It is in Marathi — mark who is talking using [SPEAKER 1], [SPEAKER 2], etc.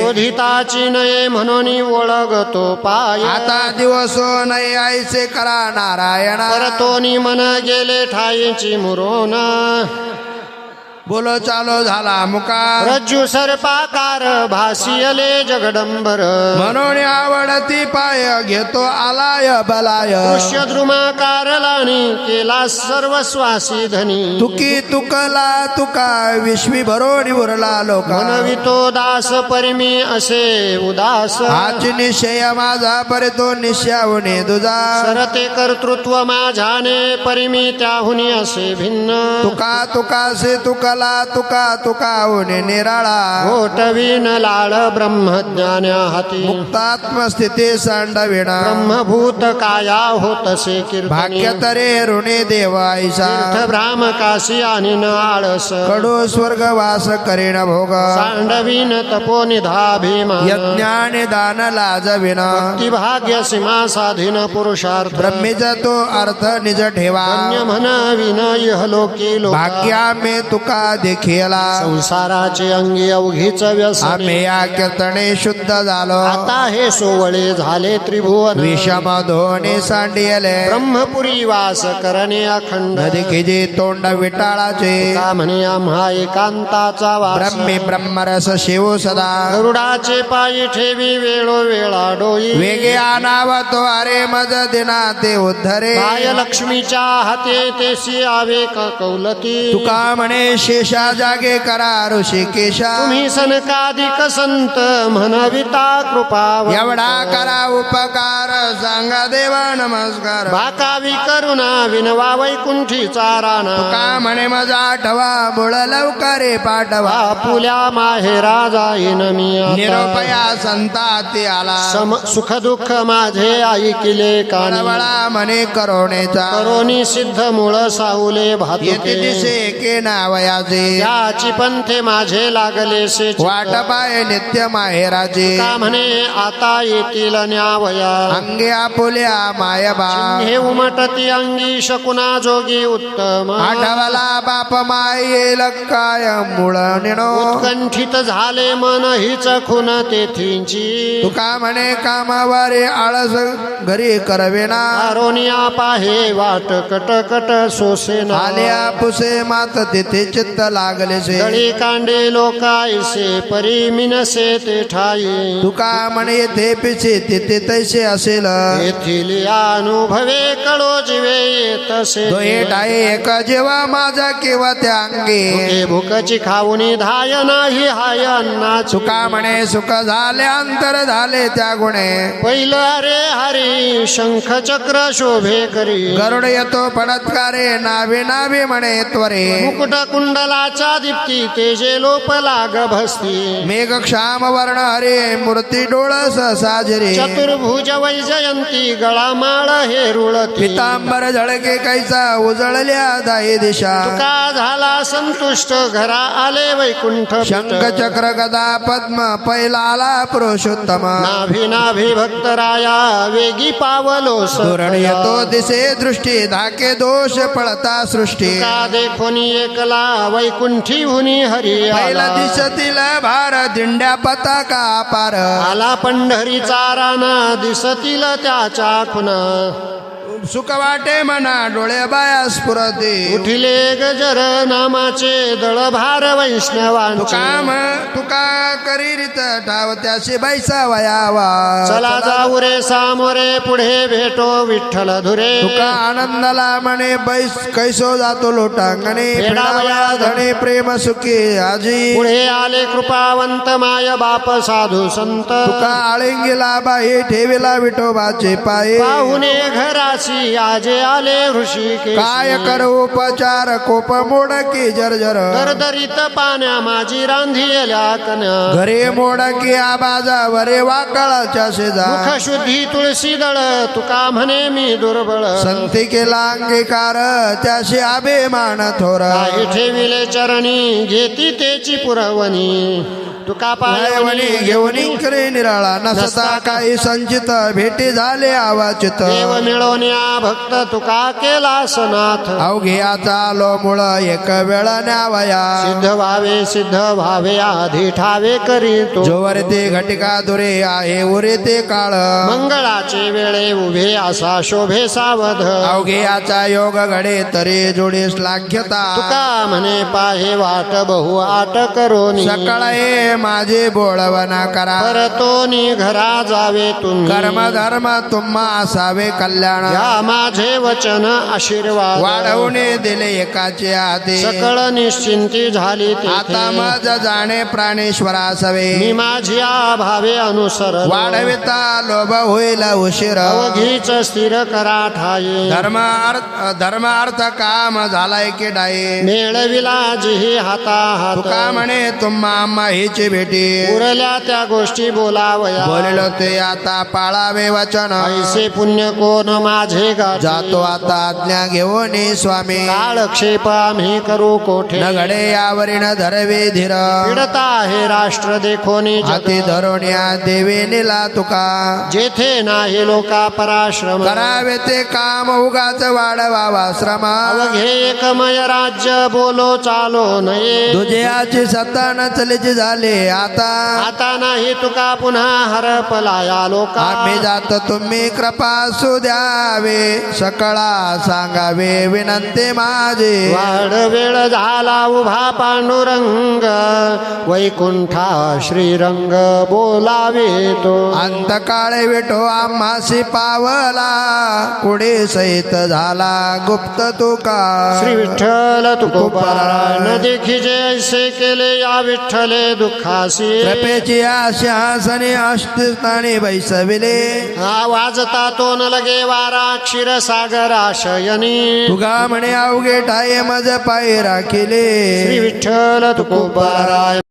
[SPEAKER 1] शोधिताची नये म्हणून ओळखतो पाय
[SPEAKER 2] आता दिवस नाही आईचे करा नारायण
[SPEAKER 1] परतोनी मन गेले ठाईची मुरोन
[SPEAKER 2] बोलो चालो झाला मुकार
[SPEAKER 1] रज्जू सर्पाकार भासियले जगडंबर
[SPEAKER 2] म्हणून आवडती पाय घेतो आलाय बलाय
[SPEAKER 1] दृश्य द्रुमाकार लाणी केला सर्वस्वासी धनी
[SPEAKER 2] तुकी तुकला तुका विश्वी भरोणी उरला लोक
[SPEAKER 1] म्हणवितो दास परिमी असे उदास
[SPEAKER 2] हाची निश्चय माझा परे तो निश्चयाहुनी दुजा
[SPEAKER 1] सरते कर्तृत्व माझ्याने परिमी त्याहुनी असे भिन्न
[SPEAKER 2] तुका तुकासे तुकला तुका तुकाहुनी निराळा
[SPEAKER 1] घोटवीन लाळ ब्रह्मज्ञान्या हाती
[SPEAKER 2] मुक्तात्मस्थिती सांडविणा
[SPEAKER 1] ब्रह्मभूत काया होतसे कीर्तनी
[SPEAKER 2] भाग्य तरे ऋणे देवाईसा
[SPEAKER 1] तीर्थ भ्राम काशी आणि न आळस
[SPEAKER 2] कडू स्वर्गवास करीन भोग
[SPEAKER 1] सांडवीन तपो निधा भीमा
[SPEAKER 2] यज्ञाने दान लाजविना
[SPEAKER 1] भक्ती भाग्य सीमा साधीन पुरुषार्थ
[SPEAKER 2] ब्रह्मीचा तो अर्थ निज ठेवा
[SPEAKER 1] धन्य म्हणविन इहलोकी लोक
[SPEAKER 2] भाग्या मे तुका देखीला
[SPEAKER 1] संसाराचे अंगी अवघीच व्यसन
[SPEAKER 2] आम्ही या कीर्तने शुद्ध झालो
[SPEAKER 1] आता हे सोवळे झाले त्रिभुवन
[SPEAKER 2] विषम धोनी सांडियले
[SPEAKER 1] ब्रह्मपुरी वास करणे अखंड
[SPEAKER 2] नदी खिजी तोंड विटाळाचे
[SPEAKER 1] का म्हणे आम्हा एकांताचा वास
[SPEAKER 2] ब्रह्मी ब्रह्मरस शिव सदा
[SPEAKER 1] गरुडाचे पायी ठेवी वेळोवेळा डोई
[SPEAKER 2] वेगे आणावतो अरे मज दिना ते उद्धरे
[SPEAKER 1] पाय लक्ष्मीच्या हाते तेसी आवे कौलती
[SPEAKER 2] तुका म्हणे शेषा जागे करा ऋषिकेशा
[SPEAKER 1] तुम्ही सनकादिक संत म्हणविता कृपा
[SPEAKER 2] एवढा करा उपकार सांगा देवा नमस्कार
[SPEAKER 1] बाकावी करुणा विनवा वैकुंठीचा राणा
[SPEAKER 2] तुका म्हणे मजा आठवा मुळ लवकरे पाठवा
[SPEAKER 1] पुल्या माहेरा जाईन मी
[SPEAKER 2] निरोपया संताती आला
[SPEAKER 1] सुख दुःख माझे ऐकिले कानी
[SPEAKER 2] कळवळा म्हणे करुणेचा
[SPEAKER 1] करोनी सिद्ध मूळ साहुले भातुके
[SPEAKER 2] येते दिसे के नावयाचे
[SPEAKER 1] त्याची पंथे माझे लागले से
[SPEAKER 2] वाट पाय नित्य माहेराचे
[SPEAKER 1] का म्हणे आता येतील न्यावया
[SPEAKER 2] अंगे आपुल्या मायबा
[SPEAKER 1] हे उमटती अंगी शकुना जोगी उत्तम
[SPEAKER 2] आठवला बाप माय येईल काय मुळ निणो
[SPEAKER 1] उत्कंठित झाले मन हीच खुन तेथींची
[SPEAKER 2] तुका म्हणे कामावारे आळस घरी करवेना
[SPEAKER 1] आरोनिया पाहे वाट कट कट सोसे
[SPEAKER 2] आल्या पुसे मात तिथे चित्त लागले से
[SPEAKER 1] गळी कांडे लोकायसे परी मिनसे ते ठाई
[SPEAKER 2] तुका म्हणे ते पिछे तिथे तैसे असेल
[SPEAKER 1] येथील अनुभवे कळो जीवे येतसे
[SPEAKER 2] दोये ठाई एक जेव्हा माझा केव्हा त्या अंगे
[SPEAKER 1] भुकची खाऊनी धाय नाही हाय अन्ना
[SPEAKER 2] तुका म्हणे सुख झाले अंतर झाले त्या गुणे
[SPEAKER 1] पहिलं रे हरी शंख चक्र शोभे करी
[SPEAKER 2] गरुड येतो पणत्कारे नावे नावे म्हणे त्वरे
[SPEAKER 1] मुकुट कुंडलाच्या दीप्ती तेजे लोप लाग भस्ती
[SPEAKER 2] मेघ क्षाम वर्ण हरे मूर्ती डोळस साजरे
[SPEAKER 1] चतुर्भुज वैजयंती गळा माळ हे रुळती
[SPEAKER 2] पितांबर झळके कैसा उजळल्या दाही दिशा
[SPEAKER 1] तुका झाला संतुष्ट घरा आले वैकुंठ
[SPEAKER 2] शंख चक्र गदा पद्म पैला आला पुरुषोत्तम
[SPEAKER 1] नाभी नाभी भक्तराया वेगी पावलो
[SPEAKER 2] धोरण येतो दिसे दृष्टी धाके दोष पळता सृष्टी
[SPEAKER 1] का देखोनी एकला वैकुंठी हुनी हरी
[SPEAKER 2] पहिला
[SPEAKER 1] आला
[SPEAKER 2] दिसतील भार दिंड्या पताका पार
[SPEAKER 1] आला पंढरीचा राणा दिसतील त्याच्या खुना
[SPEAKER 2] सुख वाटे मना डोळे बाया स्फुरते
[SPEAKER 1] उठिले गजर नामाचे दळभार वैष्णवांचे
[SPEAKER 2] तुका करीत ठाव त्याशी बैसा वयावा
[SPEAKER 1] चला जाऊ रे सामोरे पुढे भेटो विठ्ठल धुरे
[SPEAKER 2] तुका आनंदाला म्हणे बैस कैसो जातो लोटांगणे फेडावया धणे प्रेम सुखी आजी
[SPEAKER 1] पुढे आले कृपावंत माय बाप साधू संत
[SPEAKER 2] तुका आळिंगीला बाई ठेविला विठोबाचे पाये
[SPEAKER 1] पाहुणे घराची आजे आले ऋषी
[SPEAKER 2] काय करू उपचार कोप मोडकी जर्जर
[SPEAKER 1] दरदरीत पाण्या माझी रांधियल्या कन्या
[SPEAKER 2] घरे मोडकी आबाजावरे वाकळाच्या शेजा
[SPEAKER 1] मुख शुद्धी तुळशी दळ तुका म्हणे मी दुर्बळ
[SPEAKER 2] संती केला अंगीकार त्याशी अभिमान थोर
[SPEAKER 1] काही ठेविले चरणी घेती तेची पुरवणी तुका
[SPEAKER 2] पायवणी
[SPEAKER 1] पायवणी
[SPEAKER 2] घेऊन करे निराळा नसता काही संचित भेटी झाले आवाचित
[SPEAKER 1] देव मिळवून या भक्त तुका केला सनाथ
[SPEAKER 2] अवघ्याचा लो मुळ एक वेळ न्यावया
[SPEAKER 1] सिद्ध व्हावे आधी ठावे करी तो
[SPEAKER 2] जोवर ते घटिका दुरे आहे उरे ते काळ
[SPEAKER 1] मंगळाचे वेळे उभे असा शोभे सावध
[SPEAKER 2] अवघ्याचा योग घडे तरी जोडीस लाघ्यता
[SPEAKER 1] तुका म्हणे पाहे वाट बहु आट करोनी
[SPEAKER 2] सकळ हे माझे बोळवना करा
[SPEAKER 1] परतोनी घरा जावे तुम्ही
[SPEAKER 2] कर्म धर्म तुम्हा असावे कल्याण
[SPEAKER 1] या माझे वचन आशीर्वाद
[SPEAKER 2] वाढवून दिले एकाचे हाती
[SPEAKER 1] सकळ निश्चिंती झाली
[SPEAKER 2] आता
[SPEAKER 1] तेथे
[SPEAKER 2] मज जाणे प्राणेश्वरा सवे
[SPEAKER 1] मी माझी भावे अनुसर
[SPEAKER 2] वाढविता लोभ होईल उशीर
[SPEAKER 1] अवघीच स्थिर करा ठाये
[SPEAKER 2] धर्म अर्थ काम झालाय की डाये
[SPEAKER 1] मेळविला जिही हाता
[SPEAKER 2] तुका
[SPEAKER 1] हात
[SPEAKER 2] म्हणे तुम्हा माहीची भेटी
[SPEAKER 1] उरल्या त्या गोष्टी बोलावया
[SPEAKER 2] बोलिलो ते आता पाळावे वचन
[SPEAKER 1] ऐसे पुण्य कोण माझे गाठी
[SPEAKER 2] जातो आता आज्ञा घेऊन स्वामी
[SPEAKER 1] काळक्षेप आम्ही करू कोठे
[SPEAKER 2] न घडे यावरी न धरवे धीर
[SPEAKER 1] पीडता आहे राष्ट्र देखोनी
[SPEAKER 2] हाती धरोण्या देवे निला तुका
[SPEAKER 1] जेथे नाही लोका पराश्रम
[SPEAKER 2] करावे ते काम उगाच वाढवावा श्रम
[SPEAKER 1] अवघे एकमय राज्य बोलो चालो नये
[SPEAKER 2] दुजयाची सत्ता न चलीची झाले आता
[SPEAKER 1] आता नाही तुका पुन्हा हरपलाया लोका
[SPEAKER 2] आम्ही जात तुम्ही कृपा सुद्यावे सकळा सांगावे विनंती माझी
[SPEAKER 1] वाढ वेळ झाला उभा पांडुरंग वैकुंठा श्रीरंग बोलावे तो
[SPEAKER 2] अंतकाळे विठो आम्हासी पावला पुढे सहित झाला गुप्त तुका
[SPEAKER 1] श्री विठ्ठल तुकोबारा देखी जे ऐसे केले या विठ्ठले दुःखासी
[SPEAKER 2] कृपेची आशासने अस्तित्वाने बैसविले
[SPEAKER 1] हा वाजता तो न लगे वारा क्षीरसागर आशयनी
[SPEAKER 2] तुगा म्हणे अवघे ठाये मज पाय राखिले
[SPEAKER 1] श्री विठ्ठल तुकोबारा